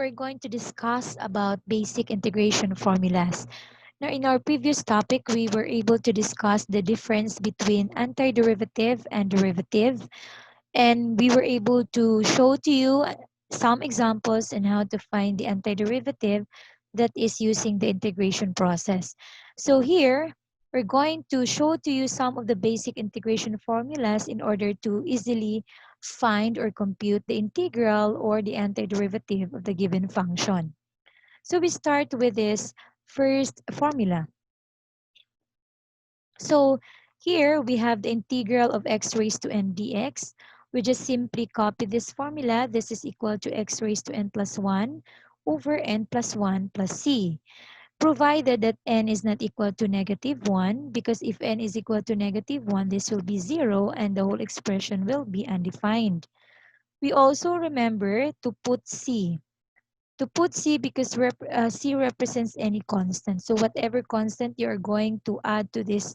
we're going to discuss about basic integration formulas. Now, in our previous topic, we were able to discuss the difference between antiderivative and derivative, and we were able to show to you some examples on how to find the antiderivative that is using the integration process. So here, we're going to show to you some of the basic integration formulas in order to easily find or compute the integral or the antiderivative of the given function. So we start with this first formula. So here we have the integral of x raised to n dx. We just simply copy this formula. This is equal to x raised to n plus 1 over n plus 1 plus c, provided that n is not equal to negative 1, because if n is equal to negative 1, this will be 0 and the whole expression will be undefined. We also remember to put c. To put c because c represents any constant. So whatever constant you are going to add to this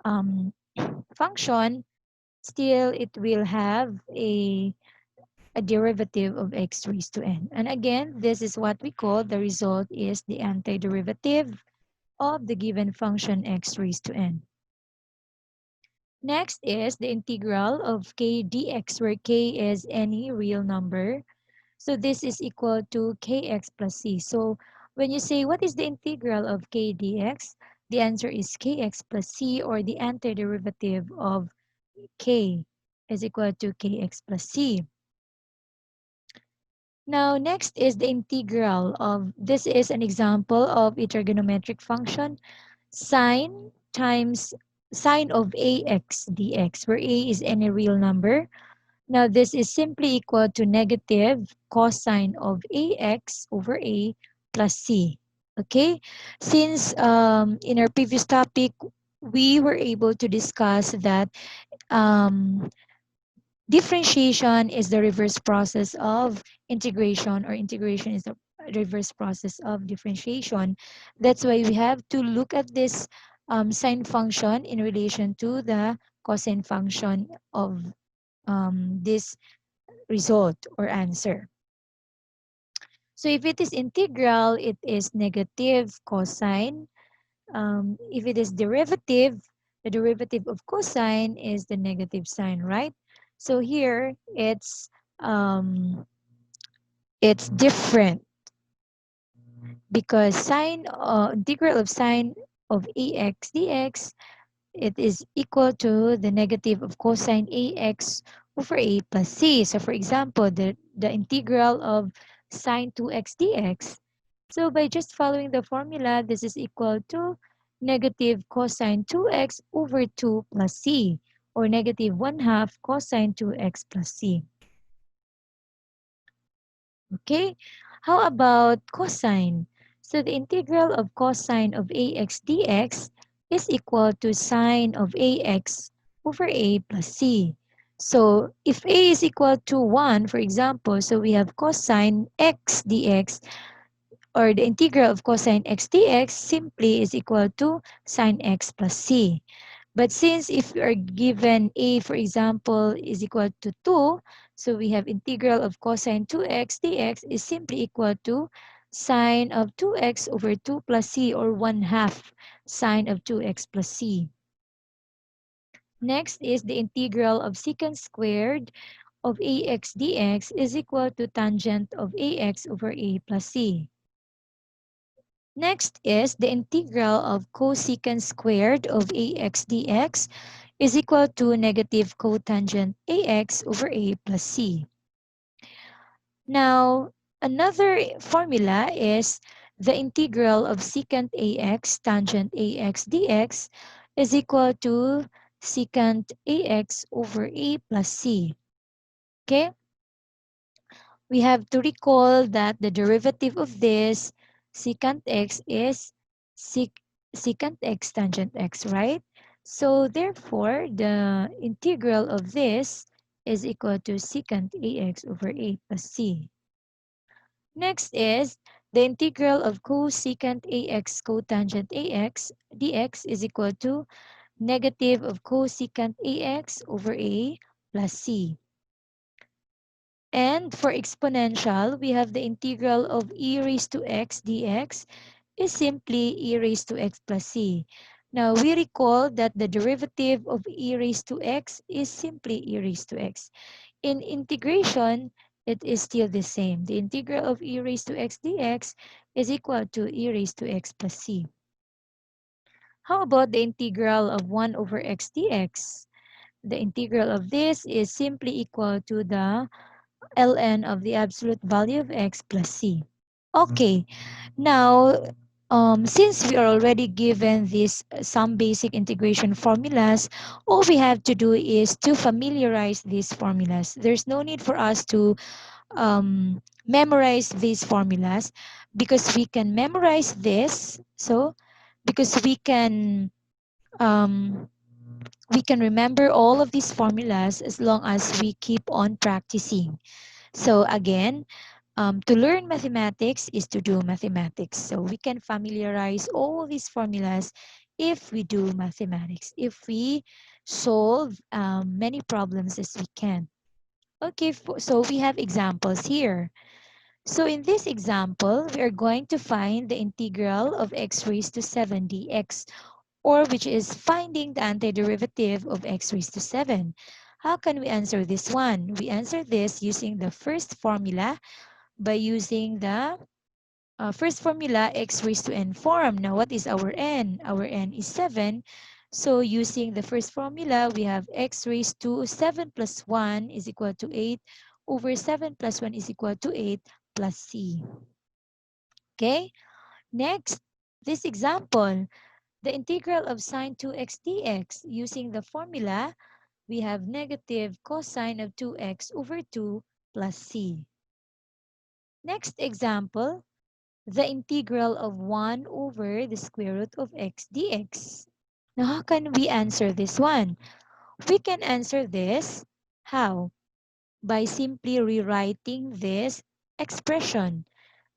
um, function, still it will have a derivative of x raised to n. And again, this is what we call the result is the antiderivative of the given function x raised to n. Next is the integral of k dx, where k is any real number. So this is equal to kx plus c. So when you say what is the integral of k dx, the answer is kx plus c, or the antiderivative of k is equal to kx plus c. Now, next is the integral of, this is an example of a trigonometric function, sine times sine of ax dx, where a is any real number. Now, this is simply equal to negative cosine of ax over a plus c. Okay, since in our previous topic, we were able to discuss that um, differentiation is the reverse process of integration, or integration is the reverse process of differentiation. That's why we have to look at this sine function in relation to the cosine function of this result or answer. So if it is integral, it is negative cosine. If it is derivative, the derivative of cosine is the negative sign, right? So here it's different because sine integral of sine of ax dx, it is equal to the negative of cosine ax over a plus c. So for example, the integral of sine 2x dx. So by just following the formula, this is equal to negative cosine 2x over 2 plus c, or negative 1/2 cosine 2x plus c. Okay, how about cosine? So the integral of cosine of ax dx is equal to sine of ax over a plus c. So if a is equal to 1, for example, so we have cosine x dx, or the integral of cosine x dx simply is equal to sine x plus c. But since if you are given a, for example, is equal to 2, so we have integral of cosine 2x dx is simply equal to sine of 2x over 2 plus c, or 1/2 sine of 2x plus c. Next is the integral of secant squared of ax dx is equal to tangent of ax over a plus c. Next is the integral of cosecant squared of ax dx is equal to negative cotangent ax over a plus c. Now, another formula is the integral of secant ax tangent ax dx is equal to secant ax over a plus c. Okay? We have to recall that the derivative of this secant x is secant x tangent x, right? So therefore, the integral of this is equal to secant ax over a plus c. Next is the integral of cosecant ax cotangent ax dx is equal to negative of cosecant ax over a plus c. And for exponential, we have the integral of e raised to x dx is simply e raised to x plus c. Now, we recall that the derivative of e raised to x is simply e raised to x. In integration, it is still the same. The integral of e raised to x dx is equal to e raised to x plus c. How about the integral of 1 over x dx? The integral of this is simply equal to the ln of the absolute value of x plus c. Okay, now since we are already given this some basic integration formulas, all we have to do is to familiarize these formulas. There's no need for us to memorize these formulas because we can memorize this. So because um, we can remember all of these formulas as long as we keep on practicing. So again, to learn mathematics is to do mathematics. So we can familiarize all these formulas if we do mathematics, if we solve many problems as we can. Okay, so we have examples here. So in this example, we are going to find the integral of x raised to 7 dx, or which is finding the antiderivative of x raised to 7. How can we answer this one? We answer this using the first formula by using the first formula x raised to n form. Now, what is our n? Our n is 7. So, using the first formula, we have x raised to 7 plus 1 is equal to 8 over 7 plus 1 is equal to 8 plus c. Okay? Next, this example, the integral of sine 2x dx. Using the formula, we have negative cosine of 2x over 2 plus c. Next example, the integral of 1 over the square root of x dx. Now, how can we answer this one? We can answer this, how? By simply rewriting this expression.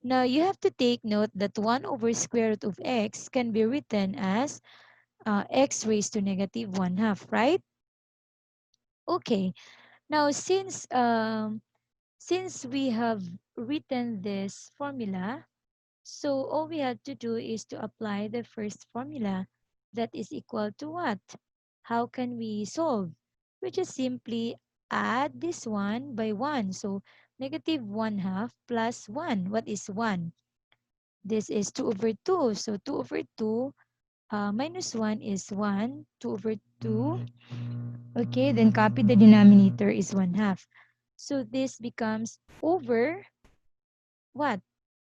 Now, you have to take note that 1 over square root of x can be written as x raised to negative 1 half, right? Okay, now since we have written this formula, so all we have to do is to apply the first formula, that is equal to what? How can we solve? We just simply add this one by 1. So negative 1 half plus 1. What is 1? This is 2 over 2. So 2 over 2 minus 1 is 1. 2 over 2. Okay, then copy the denominator is 1 half. So this becomes over what?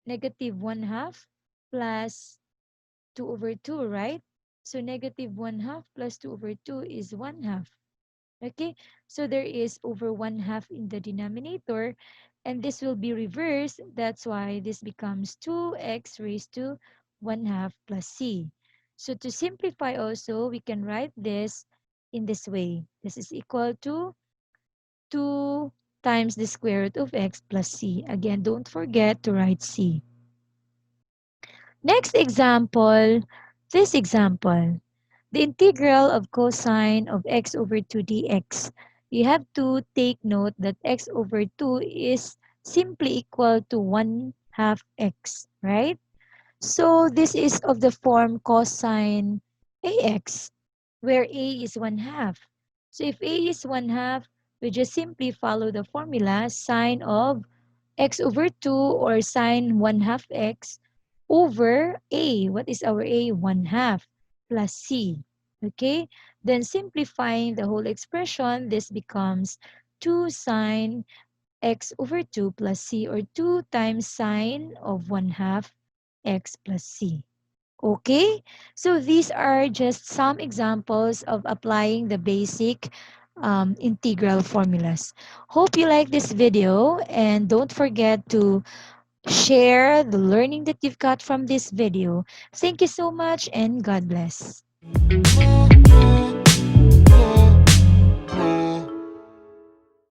Negative 1 half plus 2 over 2, right? So negative 1 half plus 2 over 2 is 1 half. Okay, so there is over 1 half in the denominator, and this will be reversed. That's why this becomes 2x raised to 1 half plus c. So to simplify also, we can write this in this way. This is equal to 2 times the square root of x plus c. Again, don't forget to write c. Next example, this example, the integral of cosine of x over 2 dx. You have to take note that x over 2 is simply equal to 1 half x, right? So this is of the form cosine ax, where a is 1 half. So if a is 1 half, we just simply follow the formula sine of x over 2 or sine 1 half x over a. What is our a? 1 half plus c. Okay? Then simplifying the whole expression, this becomes 2 sine x over 2 plus c, or 2 times sine of 1 half x plus c. Okay? So these are just some examples of applying the basic integral formulas. Hope you like this video, and don't forget to share the learning that you've got from this video. Thank you so much, and God bless.